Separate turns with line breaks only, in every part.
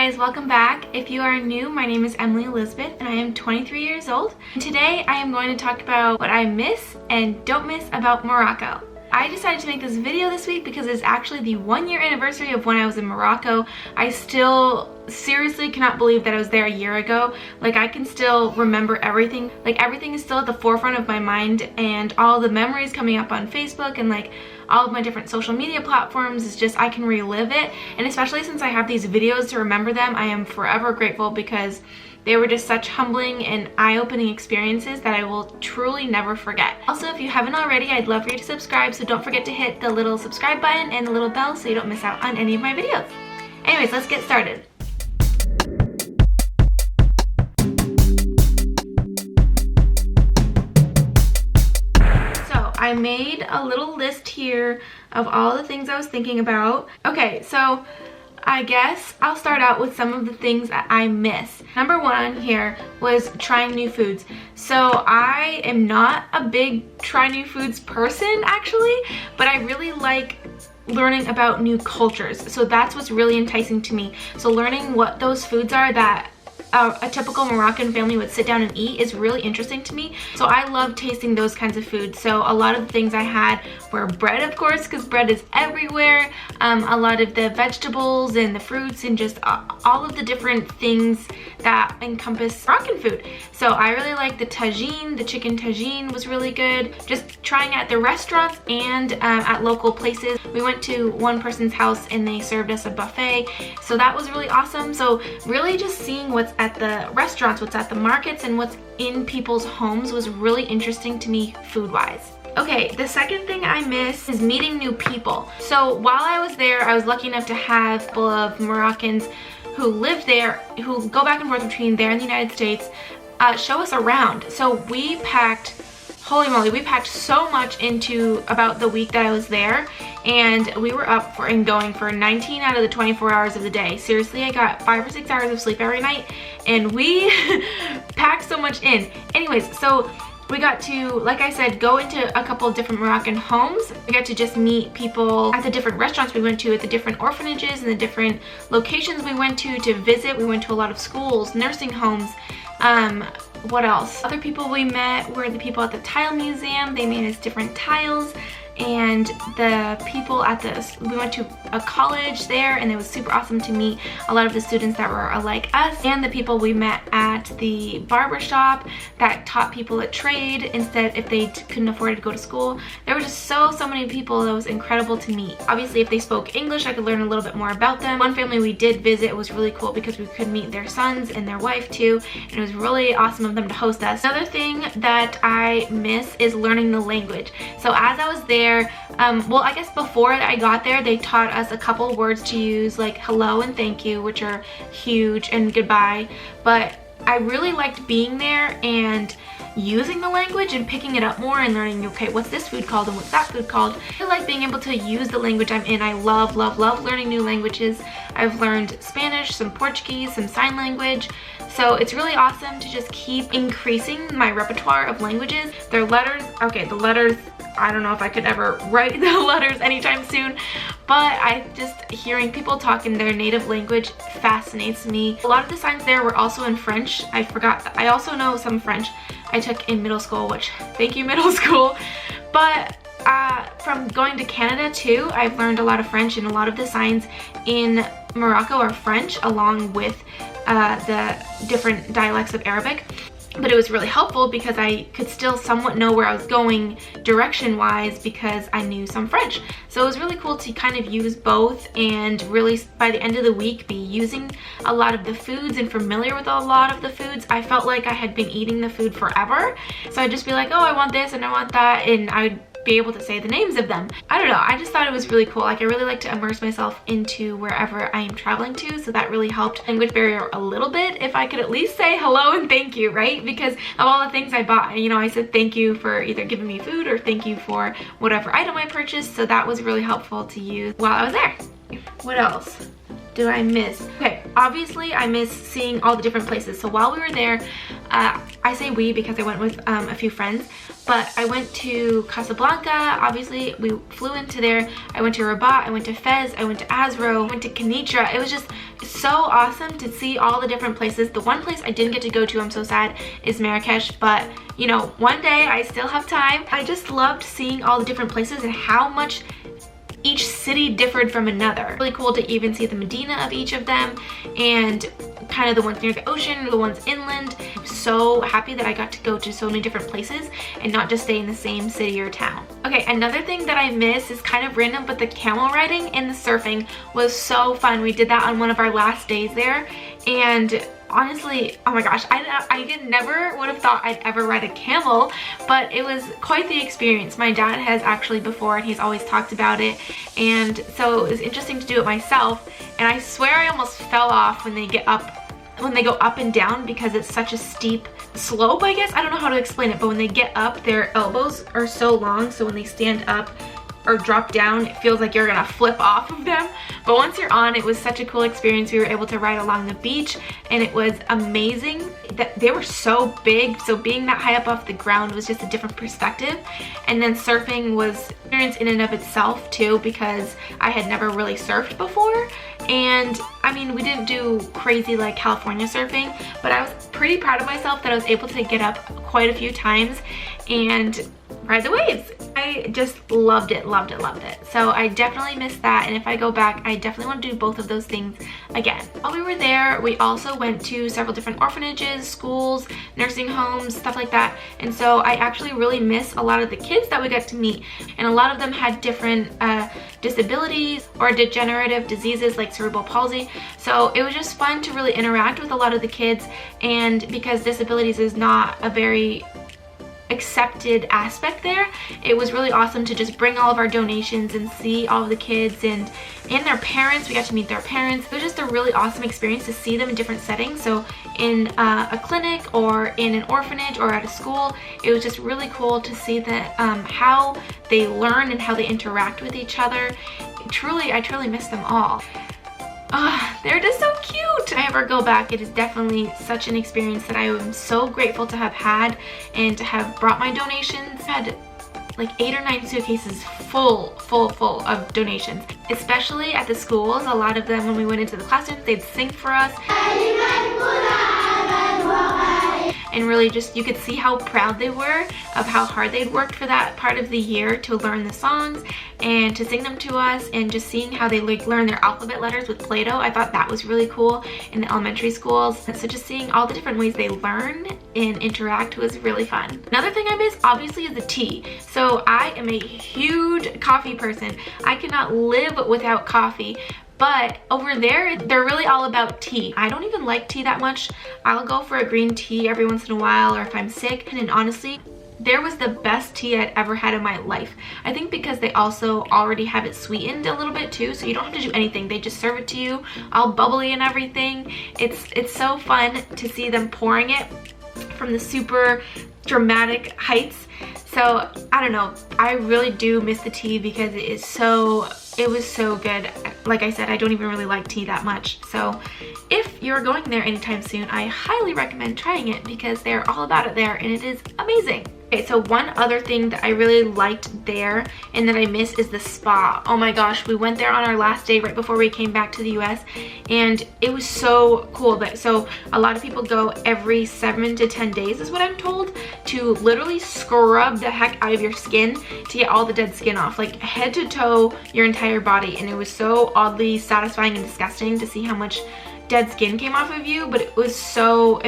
guys, welcome back. If you are new, my name is Emily Elizabeth and I am 23 years old. Today I am going to talk about what I miss and don't miss about Morocco. I decided to make this video this week because it's actually the 1-year anniversary of when I was in Morocco. I still seriously cannot believe that I was there a year ago. Like, I can still remember everything. Like, everything is still at the forefront of my mind, and all the memories coming up on Facebook and like all of my different social media platforms is just, I can relive it. And especially since I have these videos to remember them, I am forever grateful because they were just such humbling and eye-opening experiences that I will truly never forget. Also, if you haven't already, I'd love for you to subscribe, so don't forget to hit the little subscribe button and the little bell so you don't miss out on any of my videos. Anyways, let's get started. So I made a little list here of all the things I was thinking about. Okay, so I guess I'll start out with some of the things that I miss. Number one here was trying new foods. So I am not a big try new foods person actually, but I really like learning about new cultures. So that's what's really enticing to me. So learning what those foods are that a typical Moroccan family would sit down and eat is really interesting to me. So I love tasting those kinds of foods. So a lot of the things I had were bread, of course, because bread is everywhere. A lot of the vegetables and the fruits and just all of the different things that encompass Moroccan food. So I really like the tagine. The chicken tagine was really good. Just trying it at the restaurants and at local places. We went to one person's house and they served us a buffet. So that was really awesome. So really just seeing what's at the restaurants, what's at the markets, and what's in people's homes was really interesting to me food-wise. Okay, the second thing I miss is meeting new people. So while I was there, I was lucky enough to have a couple of Moroccans who live there, who go back and forth between there and the United States, show us around. So we packed, holy moly, we packed so much into about the week that I was there, and we were up for and going for 19 out of the 24 hours of the day. Seriously, I got 5 or 6 hours of sleep every night, and we packed so much in. Anyways, so we got to, like I said, go into a couple of different Moroccan homes. We got to just meet people at the different restaurants we went to, at the different orphanages and the different locations we went to visit. We went to a lot of schools, nursing homes. What else? Other people we met were the people at the tile museum. They made us different tiles. And the people at we went to a college there, and it was super awesome to meet a lot of the students that were like us, and the people we met at the barber shop that taught people a trade instead if they couldn't afford to go to school. There were just so many people that was incredible to meet. Obviously, if they spoke English, I could learn a little bit more about them. One family we did visit was really cool because we could meet their sons and their wife too, and it was really awesome of them to host us. Another thing that I miss is learning the language. So as I was there, well, I guess before I got there, they taught us a couple words to use, like hello and thank you, which are huge, and goodbye. But I really liked being there and using the language and picking it up more and learning, okay, what's this food called and what's that food called. I like being able to use the language I'm in. I love learning new languages. I've learned Spanish, some Portuguese, some sign language. So it's really awesome to just keep increasing my repertoire of languages. Their letters, okay, the letters, I don't know if I could ever write the letters anytime soon, but hearing people talk in their native language fascinates me. A lot of the signs there were also in French. I forgot that. I also know some French I took in middle school, which, thank you, middle school. But from going to Canada too, I've learned a lot of French, and a lot of the signs in Morocco are French along with the different dialects of Arabic. But it was really helpful because I could still somewhat know where I was going direction-wise because I knew some French. So it was really cool to kind of use both, and really by the end of the week be using a lot of the foods and familiar with a lot of the foods. I felt like I had been eating the food forever. So I'd just be like, oh, I want this and I want that, and I'd be able to say the names of them. I don't know, I just thought it was really cool. Like, I really like to immerse myself into wherever I am traveling to, so that really helped language barrier a little bit. If I could at least say hello and thank you, right? Because of all the things I bought, you know, I said thank you for either giving me food or thank you for whatever item I purchased, so that was really helpful to use while I was there. What else? do I miss? Okay, obviously I miss seeing all the different places. So while we were there, I say we because I went with a few friends, but I went to Casablanca. Obviously we flew into there. I went to Rabat, I went to Fez, I went to Azro, I went to Kenitra. It was just so awesome to see all the different places. The one place I didn't get to go to, I'm so sad, is Marrakesh, but you know, one day I still have time. I just loved seeing all the different places and how much each city differed from another. Really cool to even see the Medina of each of them and kind of the ones near the ocean, the ones inland. I'm so happy that I got to go to so many different places and not just stay in the same city or town. Okay, another thing that I miss is kind of random, but the camel riding and the surfing was so fun. We did that on one of our last days there, and honestly, oh my gosh, I never would have thought I'd ever ride a camel, but it was quite the experience. My dad has actually before, and he's always talked about it, and so it was interesting to do it myself. And I swear I almost fell off when they go up and down because it's such a steep slope, I guess. I don't know how to explain it, but when they get up, their elbows are so long, so when they stand up or drop down, it feels like you're gonna flip off of them. But once you're on, it was such a cool experience. We were able to ride along the beach, and it was amazing. That they were so big, so being that high up off the ground was just a different perspective. And then surfing was an experience in and of itself too, because I had never really surfed before. And I mean, we didn't do crazy like California surfing, but I was pretty proud of myself that I was able to get up quite a few times and ride the waves. I just loved it, loved it, loved it. So I definitely missed that, and if I go back, I definitely want to do both of those things again. While we were there, we also went to several different orphanages, schools, nursing homes, stuff like that. And so I actually really miss a lot of the kids that we got to meet, and a lot of them had different disabilities or degenerative diseases like cerebral palsy. So it was just fun to really interact with a lot of the kids, and because disabilities is not a very accepted aspect there, it was really awesome to just bring all of our donations and see all of the kids and their parents. We got to meet their parents. It was just a really awesome experience to see them in different settings. So in a clinic or in an orphanage or at a school, it was just really cool to see that how they learn and how they interact with each other. I truly miss them all. They're just so cute. If I ever go back, it is definitely such an experience that I am so grateful to have had and to have brought my donations. I had like 8 or 9 suitcases full of donations, especially at the schools. A lot of them, when we went into the classrooms, they'd sing for us. And really just, you could see how proud they were of how hard they'd worked for that part of the year to learn the songs and to sing them to us, and just seeing how they like learn their alphabet letters with Play-Doh. I thought that was really cool in the elementary schools. And so just seeing all the different ways they learn and interact was really fun. Another thing I miss obviously is the tea. So I am a huge coffee person. I cannot live without coffee. But over there, they're really all about tea. I don't even like tea that much. I'll go for a green tea every once in a while, or if I'm sick. And honestly, there was the best tea I'd ever had in my life. I think because they also already have it sweetened a little bit too, so you don't have to do anything. They just serve it to you, all bubbly and everything. It's so fun to see them pouring it from the super dramatic heights. So I don't know, I really do miss the tea because it was so good. Like I said, I don't even really like tea that much. So if you're going there anytime soon, I highly recommend trying it because they're all about it there and it is amazing. Okay, so one other thing that I really liked there and that I miss is the spa. Oh my gosh, we went there on our last day right before we came back to the US, and it was so cool. So a lot of people go every 7 to 10 days is what I'm told, to literally scrub the heck out of your skin to get all the dead skin off, like head to toe, your entire body. And it was so oddly satisfying and disgusting to see how much dead skin came off of you, but it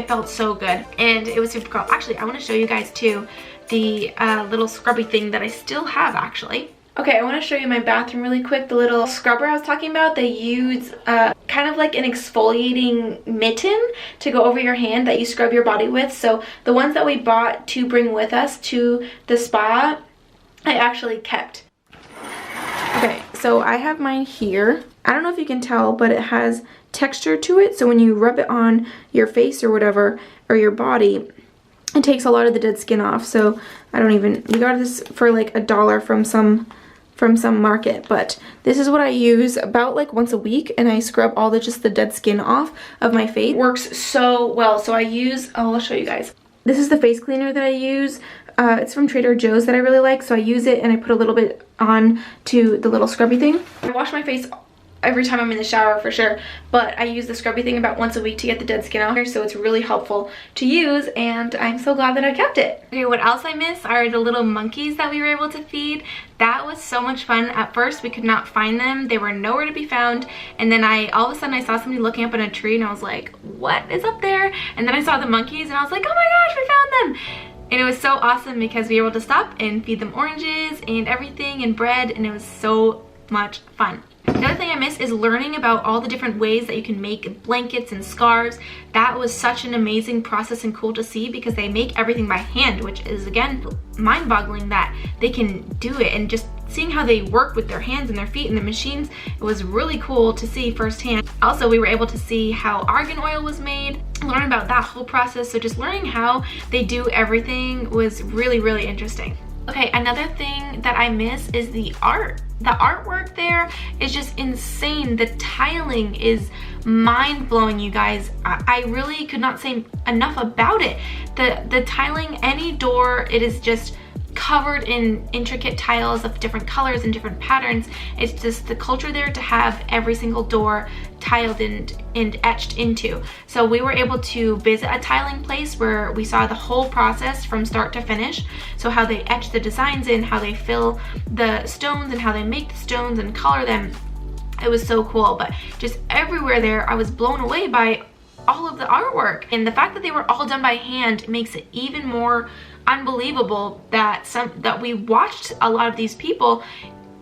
felt so good and it was super cool. Actually, I want to show you guys too the little scrubby thing that I still have actually. Okay, I want to show you my bathroom really quick. The little scrubber I was talking about, they use kind of like an exfoliating mitten to go over your hand that you scrub your body with. So the ones that we bought to bring with us to the spa, I actually kept. Okay, so I have mine here. I don't know if you can tell, but it has texture to it. So when you rub it on your face or whatever, or your body, it takes a lot of the dead skin off. So we got this for like $1 from some from some market, but this is what I use about like once a week, and I scrub all the just the dead skin off of my face. It works so well. So I use, oh, I'll show you guys. This is the face cleaner that I use. It's from Trader Joe's that I really like, so I use it and I put a little bit on to the little scrubby thing. I wash my face every time I'm in the shower for sure, but I use the scrubby thing about once a week to get the dead skin off here, so it's really helpful to use, and I'm so glad that I kept it. Okay, what else I miss are the little monkeys that we were able to feed. That was so much fun. At first we could not find them, they were nowhere to be found, and then all of a sudden I saw somebody looking up in a tree and I was like, what is up there? And then I saw the monkeys and I was like, oh my gosh, we found them. And it was so awesome because we were able to stop and feed them oranges and everything and bread, and it was so much fun. The other thing I miss is learning about all the different ways that you can make blankets and scarves. That was such an amazing process and cool to see because they make everything by hand, which is again mind-boggling that they can do it, and just seeing how they work with their hands and their feet and the machines, it was really cool to see firsthand. Also, we were able to see how argan oil was made, learn about that whole process, so just learning how they do everything was really, really interesting. Okay, another thing that I miss is the art. The artwork there is just insane. The tiling is mind-blowing, you guys. I really could not say enough about it. The tiling, any door, it is just covered in intricate tiles of different colors and different patterns. It's just the culture there to have every single door tiled and etched into. So we were able to visit a tiling place where we saw the whole process from start to finish. So how they etch the designs in, how they fill the stones and how they make the stones and color them. It was so cool. But just everywhere there, I was blown away by all of the artwork, and the fact that they were all done by hand makes it even more unbelievable that we watched a lot of these people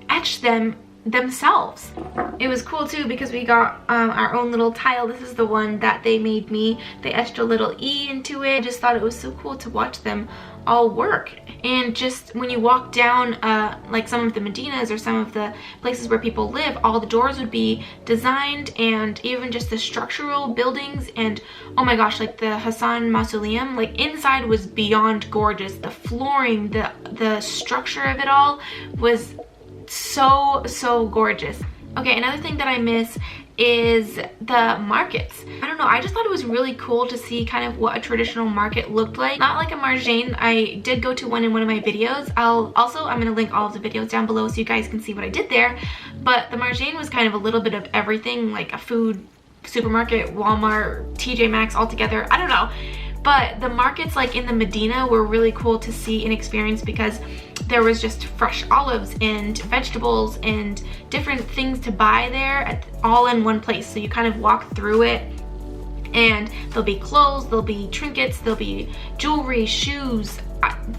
etch them themselves. It was cool too because we got our own little tile. This is the one that they made me. They etched a little E into it. I just thought it was so cool to watch them all work. And just when you walk down like some of the Medinas or some of the places where people live, all the doors would be designed, and even just the structural buildings, and oh my gosh, like the Hassan Mausoleum, like inside was beyond gorgeous. The flooring, the structure of it all was so gorgeous. Okay, another thing that I miss is the markets. I don't know, I just thought it was really cool to see kind of what a traditional market looked like. Not like a marjane. I did go to one in one of my videos. I'm gonna link all of the videos down below so you guys can see what I did there. But the marjane was kind of a little bit of everything, like a food supermarket, Walmart, TJ Maxx all together. I don't know. But the markets like in the Medina were really cool to see and experience because there was just fresh olives and vegetables and different things to buy there all in one place. So you kind of walk through it, and there'll be clothes, there'll be trinkets, there'll be jewelry, shoes,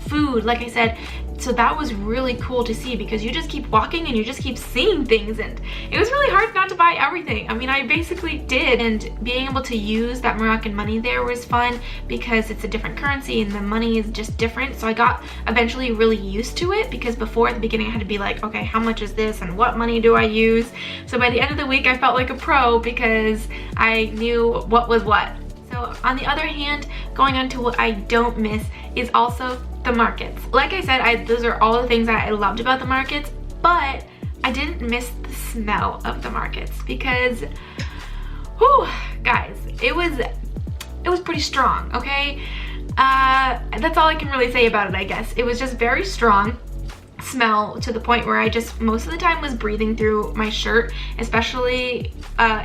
food, like I said. So that was really cool to see because you just keep walking and you just keep seeing things, and it was really hard not to buy everything. I mean, I basically did, and being able to use that Moroccan money there was fun because it's a different currency and the money is just different. So I got eventually really used to it because before, at the beginning, I had to be like, okay, how much is this and what money do I use? So by the end of the week, I felt like a pro because I knew what was what. So on the other hand, going on to what I don't miss is also the markets. Like I said, those are all the things that I loved about the markets, but I didn't miss the smell of the markets because, whew, guys, it was pretty strong, okay? That's all I can really say about it, I guess. It was just very strong smell to the point where I just most of the time was breathing through my shirt, especially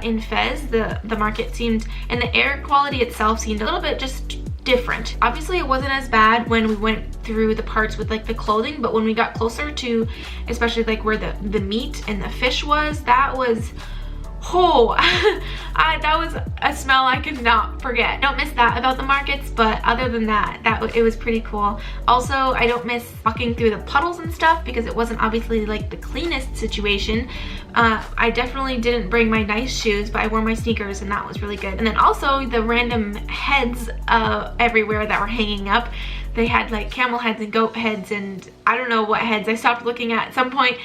in Fez. The market seemed, and the air quality itself seemed a little bit just different. Obviously it wasn't as bad when we went through the parts with like the clothing, but when we got closer to especially like where the meat and the fish was, that was, oh, that was a smell I could not forget. I don't miss that about the markets, but other than that, it was pretty cool. Also, I don't miss walking through the puddles and stuff because it wasn't obviously like the cleanest situation. I definitely didn't bring my nice shoes, but I wore my sneakers and that was really good. And then also the random heads everywhere that were hanging up. They had like camel heads and goat heads and I don't know what heads. I stopped looking at some point.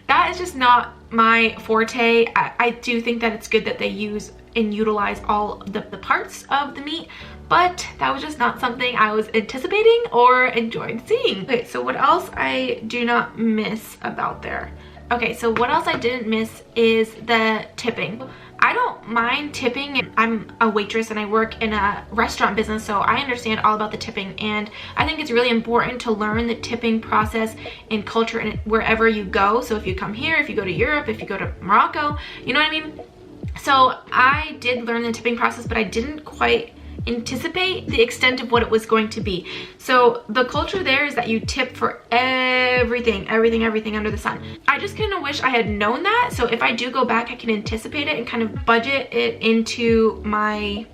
That is just not my forte. I do think that it's good that they use and utilize all the parts of the meat, but that was just not something I was anticipating or enjoyed seeing. Okay, so what else I do not miss about there? okay, so what else I didn't miss is the tipping. I don't mind tipping. I'm a waitress and I work in a restaurant business, so I understand all about the tipping, and I think it's really important to learn the tipping process and culture in wherever you go. So if you come here, if you go to Europe, if you go to Morocco, you know what I mean? So I did learn the tipping process, but I didn't quite anticipate the extent of what it was going to be. So the culture there is that you tip for everything under the sun. I just kind of wish I had known that, so if I do go back, I can anticipate it and kind of budget it into my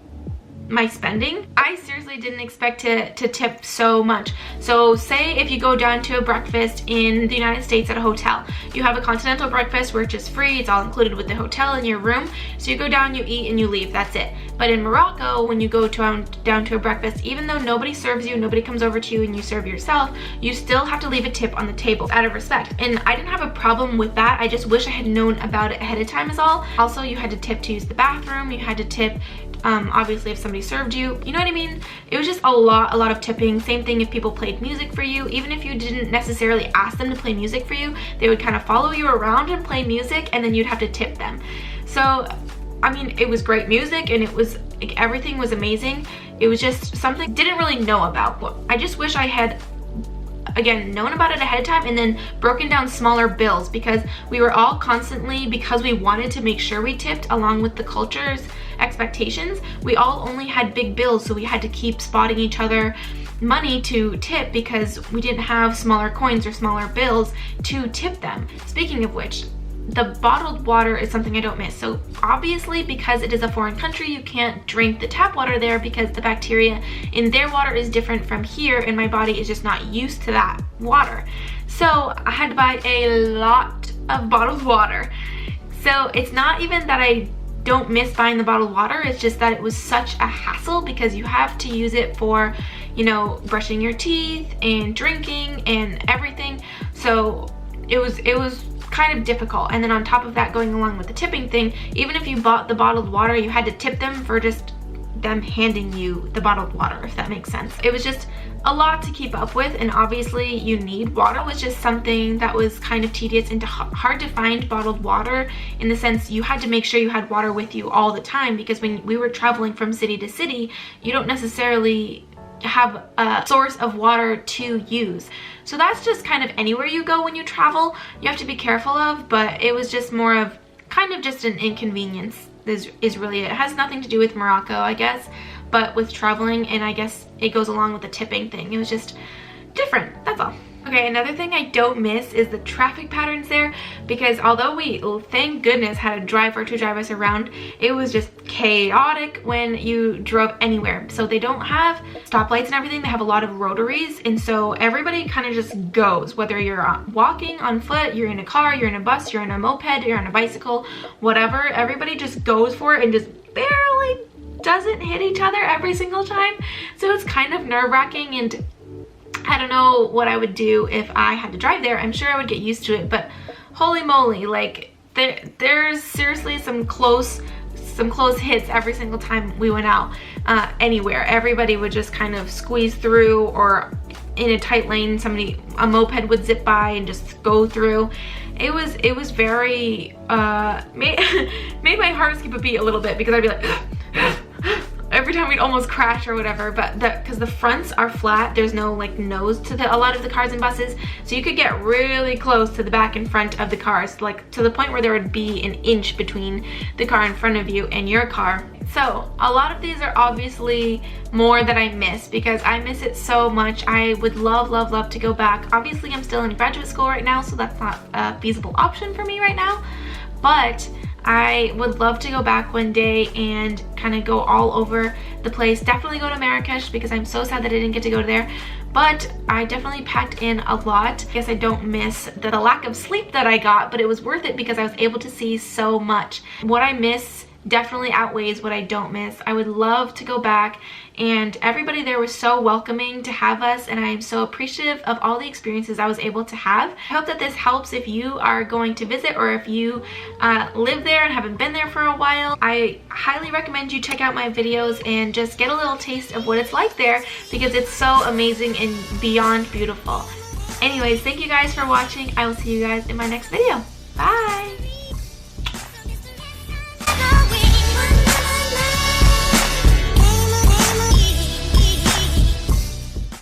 spending. I seriously didn't expect to tip so much. So say if you go down to a breakfast in the United States at a hotel, you have a continental breakfast which is free, it's all included with the hotel in your room. So you go down, you eat, and you leave, that's it. But in Morocco, when you go down to a breakfast, even though nobody serves you, nobody comes over to you and you serve yourself, you still have to leave a tip on the table out of respect. And I didn't have a problem with that, I just wish I had known about it ahead of time is all. Also, you had to tip to use the bathroom, you had to tip obviously if somebody served you, you know what I mean? It was just a lot of tipping. Same thing if people played music for you. Even if you didn't necessarily ask them to play music for you, they would kind of follow you around and play music, and then you'd have to tip them. So I mean, it was great music and it was like, everything was amazing. It was just something I didn't really know about. I just wish I had, again, known about it ahead of time and then broken down smaller bills, because we were all constantly, because we wanted to make sure we tipped along with the culture's expectations, we all only had big bills, so we had to keep spotting each other money to tip because we didn't have smaller coins or smaller bills to tip them. Speaking of which, the bottled water is something I don't miss. So obviously, because it is a foreign country, you can't drink the tap water there because the bacteria in their water is different from here, and my body is just not used to that water. So I had to buy a lot of bottled water. So it's not even that I don't miss buying the bottled water, it's just that it was such a hassle because you have to use it for, you know, brushing your teeth and drinking and everything. So it was kind of difficult. And then on top of that, going along with the tipping thing, even if you bought the bottled water, you had to tip them for just them handing you the bottled water, if that makes sense. It was just a lot to keep up with, and obviously you need water. It was just something that was kind of tedious and hard to find bottled water, in the sense you had to make sure you had water with you all the time, because when we were traveling from city to city, you don't necessarily have a source of water to use. So that's just kind of anywhere you go when you travel, you have to be careful of, but it was just more of kind of just an inconvenience is really it. It has nothing to do with Morocco, I guess, but with traveling, and I guess it goes along with the tipping thing. It was just different, that's all. Okay, another thing I don't miss is the traffic patterns there, because although we, thank goodness, had a driver to drive us around, it was just chaotic when you drove anywhere. So they don't have stoplights and everything, they have a lot of rotaries, and so everybody kind of just goes, whether you're walking, on foot, you're in a car, you're in a bus, you're in a moped, you're on a bicycle, whatever, everybody just goes for it and just barely doesn't hit each other every single time. So it's kind of nerve-wracking, and I don't know what I would do if I had to drive there. I'm sure I would get used to it, but holy moly, like there's seriously some close hits every single time we went out anywhere. Everybody would just kind of squeeze through, or in a tight lane, a moped would zip by and just go through. It was very made my heart skip a beat a little bit, because I'd be like every time we'd almost crash or whatever. But because the fronts are flat, there's no like nose to a lot of the cars and buses, so you could get really close to the back and front of the cars, like to the point where there would be an inch between the car in front of you and your car. So a lot of these are obviously more that I miss, because I miss it so much. I would love to go back. Obviously I'm still in graduate school right now, so that's not a feasible option for me right now, but I would love to go back one day and kind of go all over the place. Definitely go to Marrakesh, because I'm so sad that I didn't get to go there, but I definitely packed in a lot. I guess I don't miss the lack of sleep that I got, but it was worth it because I was able to see so much. What I miss definitely outweighs what I don't miss. I would love to go back, and everybody there was so welcoming to have us, and I am so appreciative of all the experiences I was able to have. I hope that this helps if you are going to visit, or if you live there and haven't been there for a while. I highly recommend you check out my videos and just get a little taste of what it's like there, because it's so amazing and beyond beautiful. Anyways, thank you guys for watching. I will see you guys in my next video. Bye.